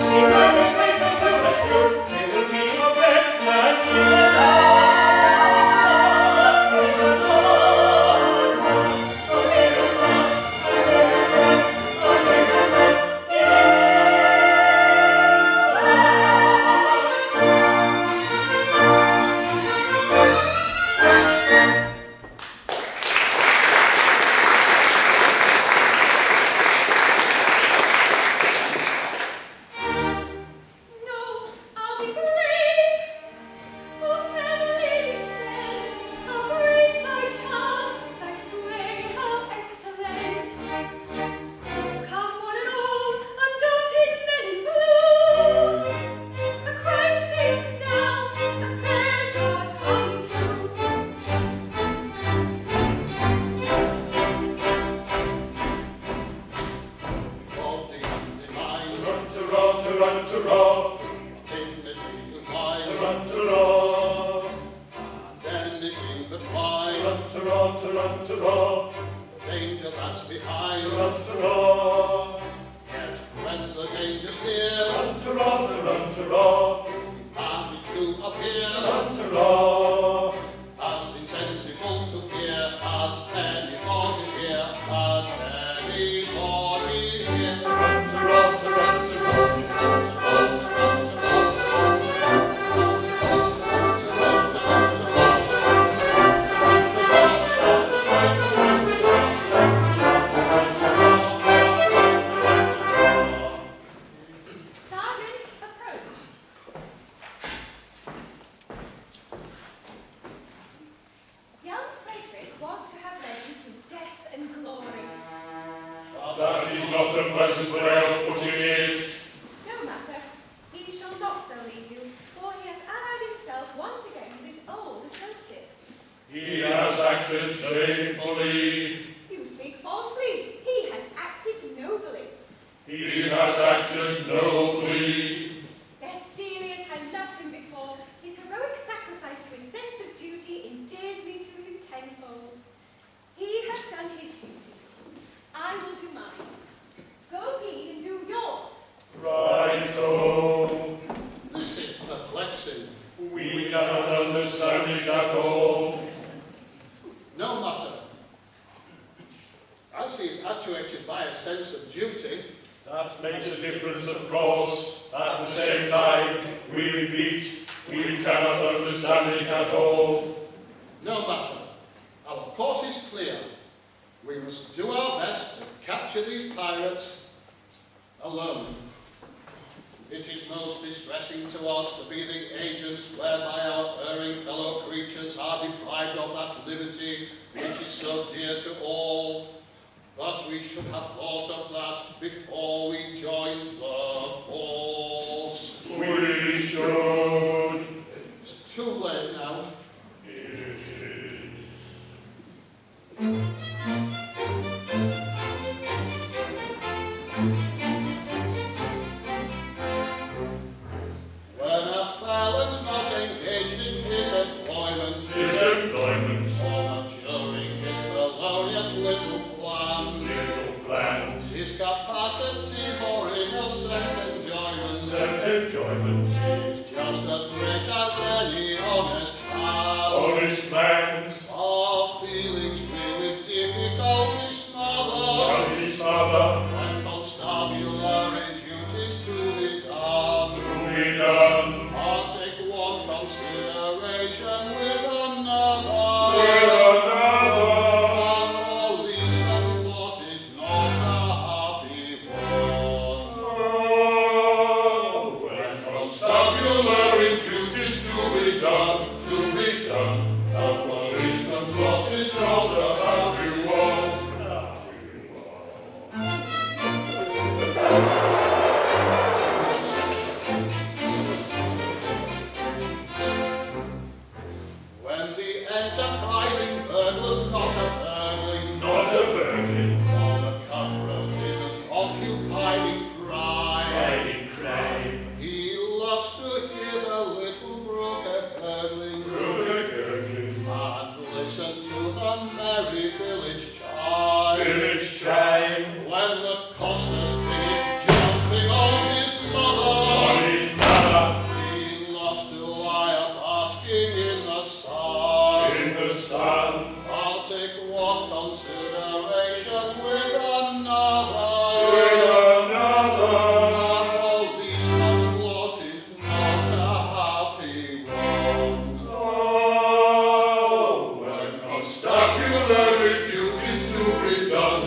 She will be faithful to us till we are wed, and even after. No, I'll be brave. Oh, family descent, how great thy charm, thy sway, how excellent. Come one and all, undaunted men in blue. The crisis now, affairs are coming to. Danger that's behind. Yet when the danger's near, and to appear, as insensible to fear as anybody here, as anybody here. Sergeant, approach. Young Frederick was to have led you to death and glory. That is not a pleasant way of putting it. No matter, he shall not so lead you, for he has allied himself once again with his old associates. He has acted shamefully. You speak falsely. He has acted nobly. He has acted nobly. Dear as I loved him before, his heroic sacrifice to his sense of duty endears me to him tenfold. He has done his duty. I will do mine. Go ye and do yours. Right-o. This is perplexing. We cannot understand it at all. No matter. As he is actuated by a sense of duty, That makes a difference, of course. At the same time, we repeat, we cannot understand it at all. no matter. Our course is clear. We must do our best to capture these pirates alone. It is most distressing to us to be the agents whereby our erring fellow creatures are deprived of that liberty which is so dear to all. But we should have thought of that before we joined the force. We should. It's too late now. It is. When a felon's not engaged in his employment, Disemployment. or maturing his felonious little plan, Little plans. his capacity for innocent enjoyment Self-enjoyment. is just as great as any honest man. Honest man's. Our feelings free with difficulty smother, County smother. when both starve not a happy one. When the enterprising burglar's not a burgling, Not a burgling, or the cutthroat isn't occupied in crime, hiding crime, he loves to hear the little brook a-gurgling, gurgling, and listen to the merry village chime. village chime, When the coster's finished jumping on his mother, on his mother, he loves to lie basking in the sun. in the sun, I'll take one consideration with another. with another. All these months' lot is not a happy one. Oh, When constabulary duties to be done,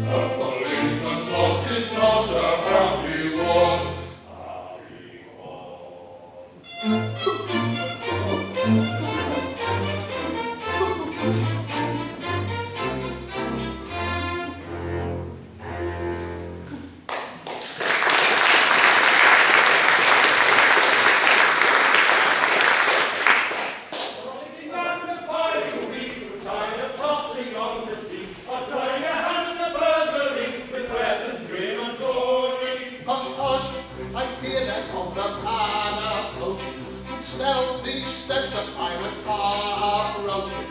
a policeman's lot is not a happy one. Rolling down the pine, we tired of tossing on the sea, or trying your hands at burglary with weapons grim and gory. Hush, hush, I hear them on the man approaching. With stealthy steps a pirate approaching.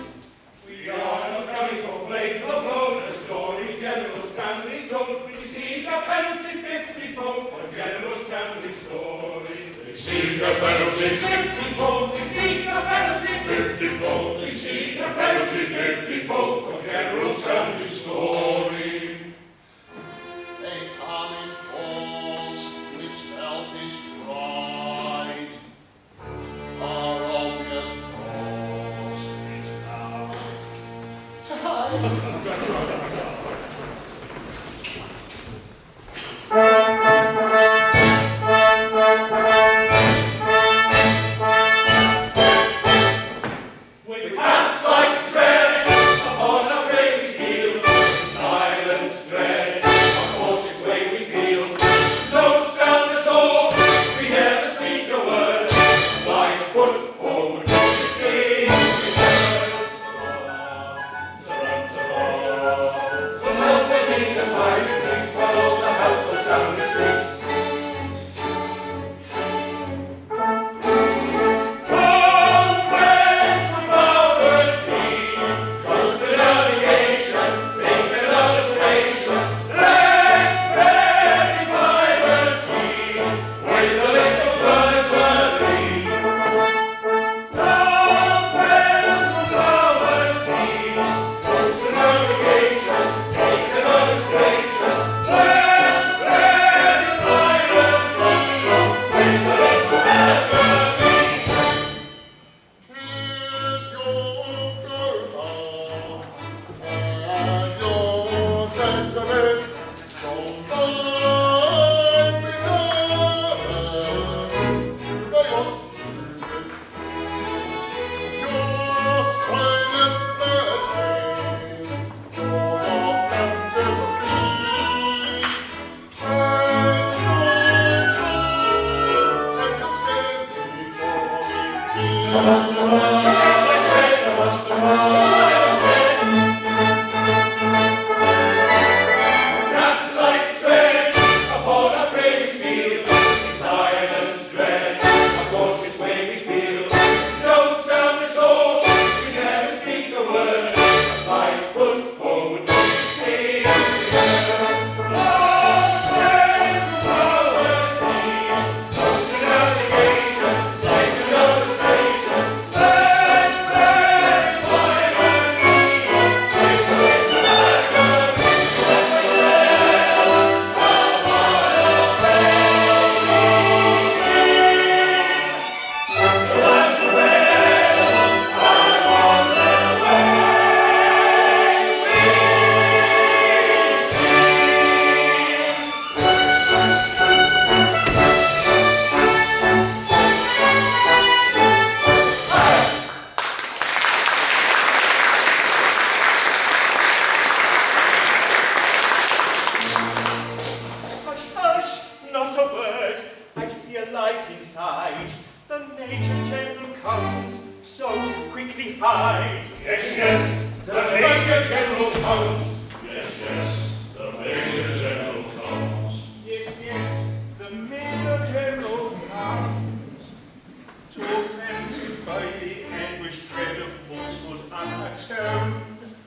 We are not coming for play, for blown a story. Generals can be told, we seek a penalty 50-fold for generals can be story. We seek a penalty, 50-fold, we seek a penalty 50-fold. We seek a penalty 50-fold for generals can be story. They come in force with stealthy stride. Our obvious course is now With hands like tread upon a brave steel, silence dread, a cautious way we feel. No sound at all, we never speak a word. Flies foot forward, we sing, we turn. Major General comes, so quickly hide. Yes, yes, the Major General comes. Yes, yes, the Major General comes. Yes, yes, the Major General comes. Tormented by the anguished dread of falsehood unatoned,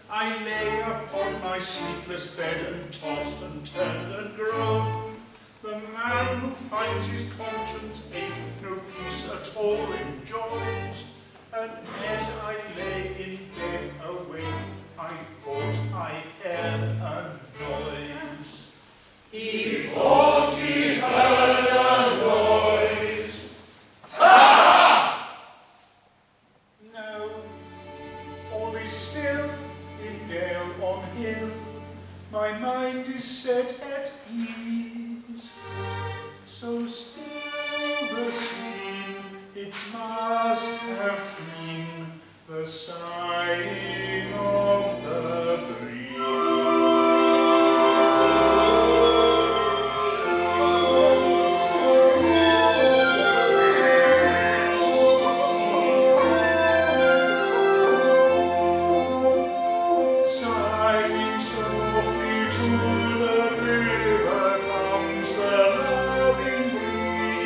I lay upon my sleepless bed and tossed and turned and groaned. The man who finds his conscience ache no peace at all enjoys. And as I lay in bed awake, I thought I heard a noise. He thought he heard a noise. No, all is still in dale on hill. My mind is set at ease. So still the scene, it must have been the sighing of the breeze. Sighing softly to the river comes the loving breeze.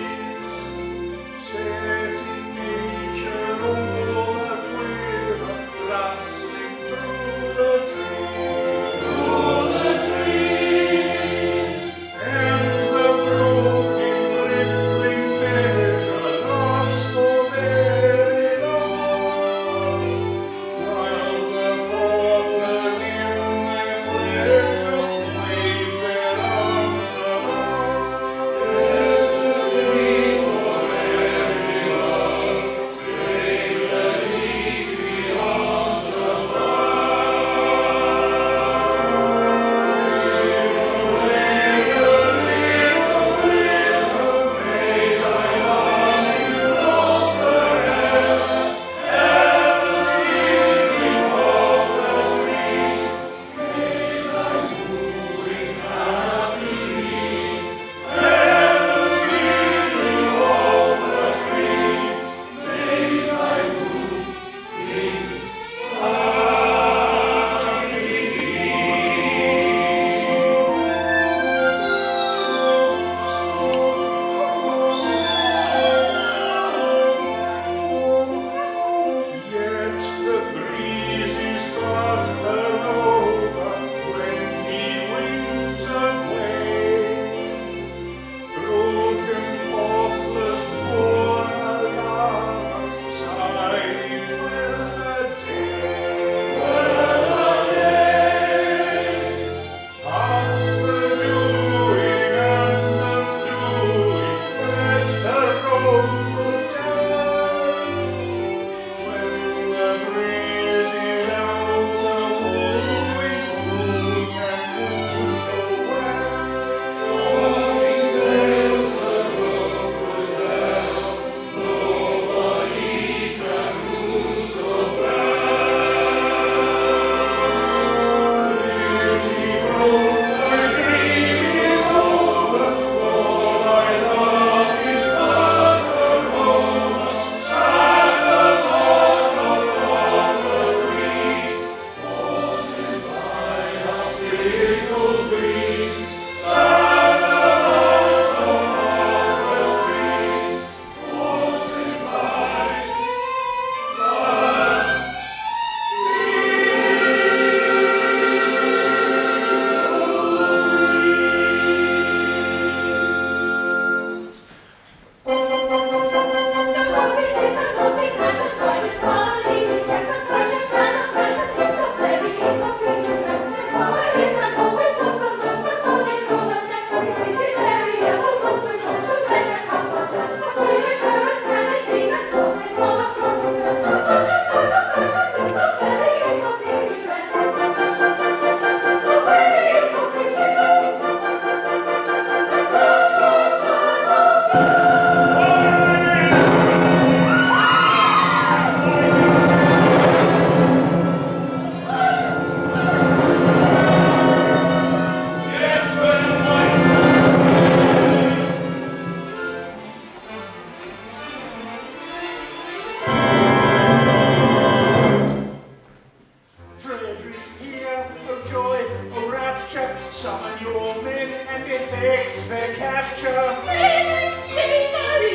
Summon your men and effect the capture.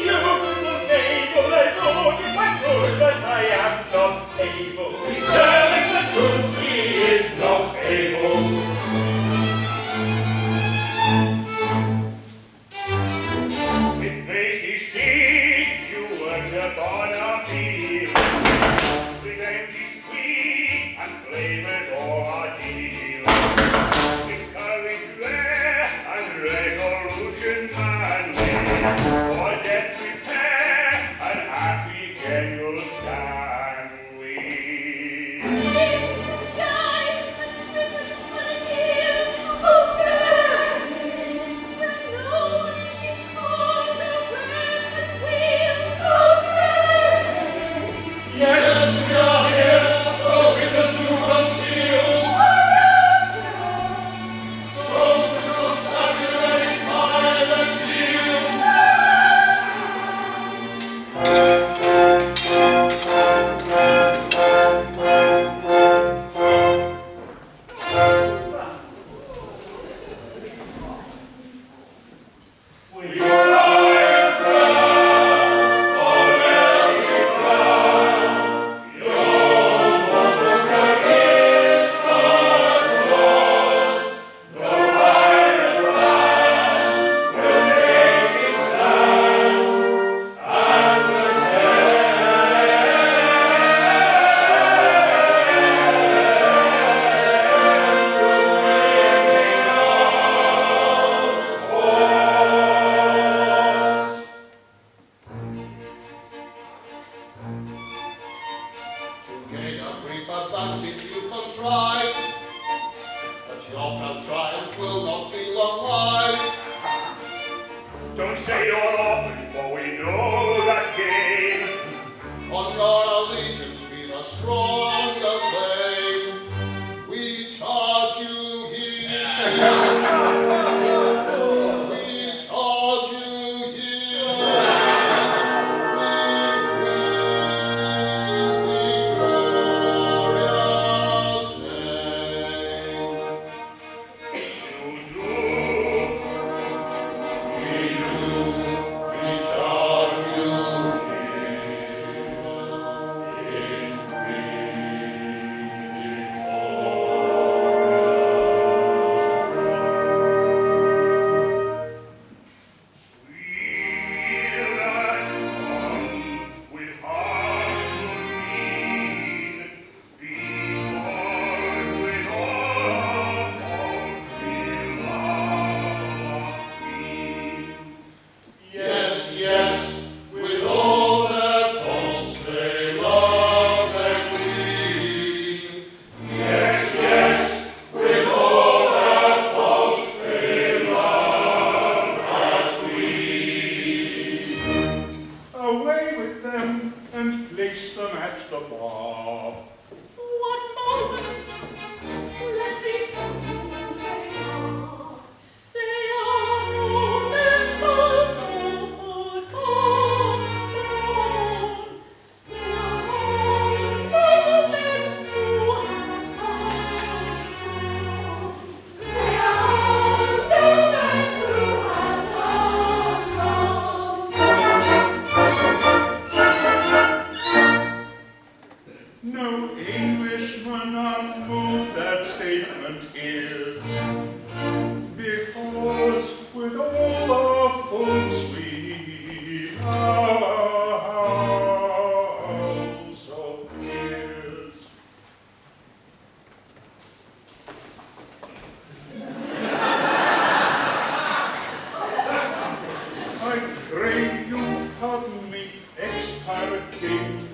Beautiful Mabel, I would if I could, but I am not able. He's telling the truth, he is not able. It makes me see you were upon a field. With empty sweet and flavors all our deal. With courage rare and resolution manly. For death prepare and happy generals stand we. Yes, we are here, though we the two conceal. So to constabulary pilot yield. We try and frown, or will we frown? Your mortal care is controlled. No pirate band will take its stand at the To gain a brief advantage you contrive, but your proud triumph will not be long while. Don't say you're often, for we know that game. On your allegiance be the stronger claim. We charge you here. We charge you here. Victorious name. We charge you Yes, yes, with all their faults they love their queen. Yes, yes, with all their faults they love their queen. Away with them and place them at the bar. One moment, let me tell you who they are. They are no members of the common throne. They are all noblemen who have come. They are all noblemen who have come. No Englishman unmoved that statement is, because with all our faults we have our house of peers. I pray you pardon me, ex-pirate king.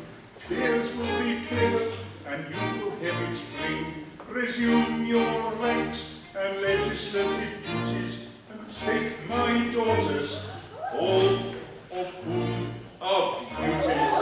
Peers will be peers, and you will have its fling. Resume your ranks and legislative duties, and take my daughters, all of whom are beauties.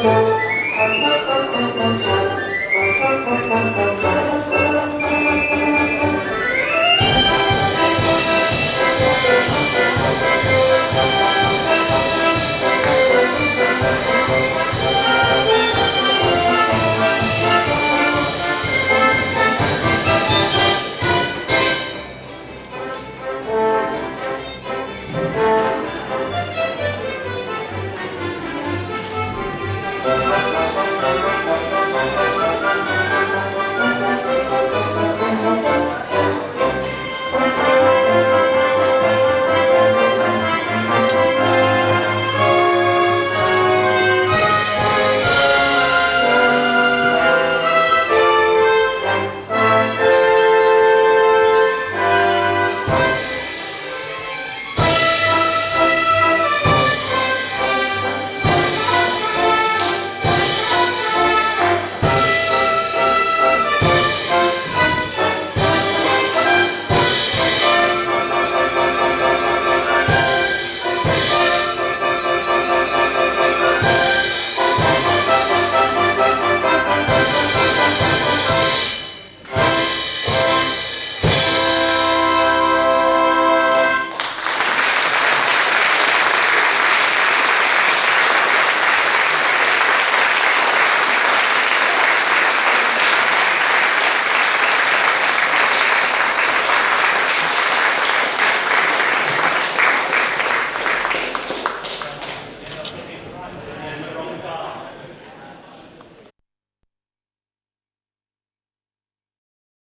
Thank you.